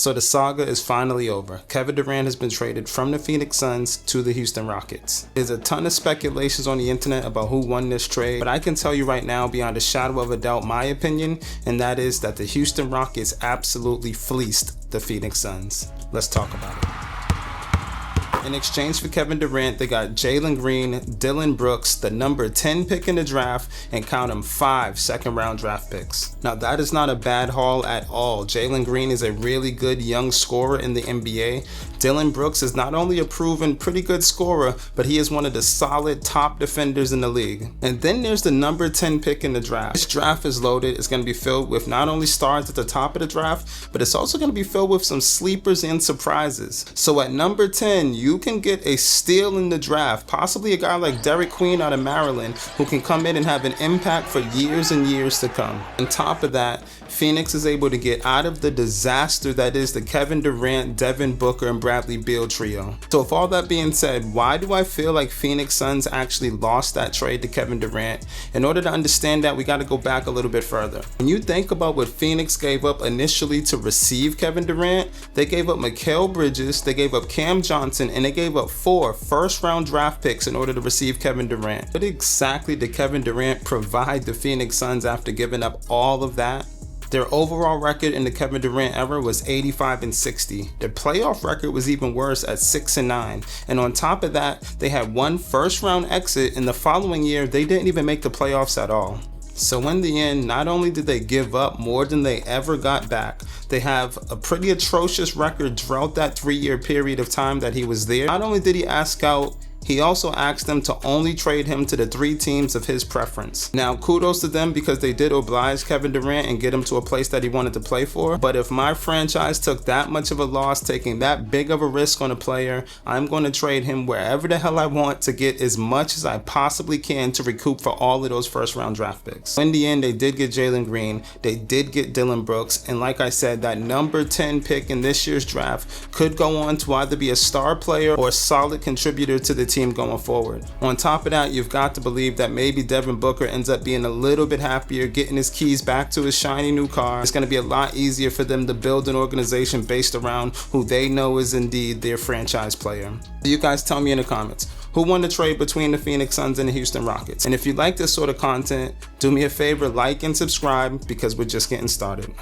So the saga is finally over. Kevin Durant has been traded from the Phoenix Suns to the Houston Rockets. There's a ton of speculations on the internet about who won this trade, but I can tell you right now, beyond a shadow of a doubt, my opinion, and that is that the Houston Rockets absolutely fleeced the Phoenix Suns. Let's talk about it. In exchange for Kevin Durant, they got Jalen Green, Dillon Brooks, the number 10 pick in the draft, and count them 5 second-round draft picks. Now that is not a bad haul at all. Jalen Green is a really good young scorer in the NBA. Dillon Brooks is not only a proven pretty good scorer, but he is one of the solid top defenders in the league. And then there's the number 10 pick in the draft. This draft is loaded. It's going to be filled with not only stars at the top of the draft, but it's also going to be filled with some sleepers and surprises. So at number 10, you can get a steal in the draft, possibly a guy like Derek Queen out of Maryland, who can come in and have an impact for years and years to come. On top of that, Phoenix is able to get out of the disaster that is the Kevin Durant, Devin Booker, and Bradley Beal trio. So with all that being said, why do I feel like Phoenix Suns actually lost that trade to Kevin Durant? In order to understand that, we got to go back a little bit further. When you think about what Phoenix gave up initially to receive Kevin Durant, they gave up Mikal Bridges, they gave up Cam Johnson, and they gave up 4 first-round draft picks in order to receive Kevin Durant. What exactly did Kevin Durant provide the Phoenix Suns after giving up all of that? Their overall record in the Kevin Durant era was 85-60. Their playoff record was even worse at 6-9. And on top of that, they had 1 first-round exit, and the following year, they didn't even make the playoffs at all. So in the end, not only did they give up more than they ever got back, they have a pretty atrocious record throughout that 3-year period of time that he was there. Not only did he ask out, he also asked them to only trade him to the 3 teams of his preference. Now, kudos to them because they did oblige Kevin Durant and get him to a place that he wanted to play for. But if my franchise took that much of a loss, taking that big of a risk on a player, I'm going to trade him wherever the hell I want to get as much as I possibly can to recoup for all of those first-round draft picks. In the end, they did get Jalen Green, they did get Dillon Brooks, and like I said, that number 10 pick in this year's draft could go on to either be a star player or a solid contributor to the team going forward. On top of that, you've got to believe that maybe Devin Booker ends up being a little bit happier getting his keys back to his shiny new car. It's going to be a lot easier for them to build an organization based around who they know is indeed their franchise player. You guys tell me in the comments, who won the trade between the Phoenix Suns and the Houston Rockets? And if you like this sort of content, do me a favor, like and subscribe because we're just getting started.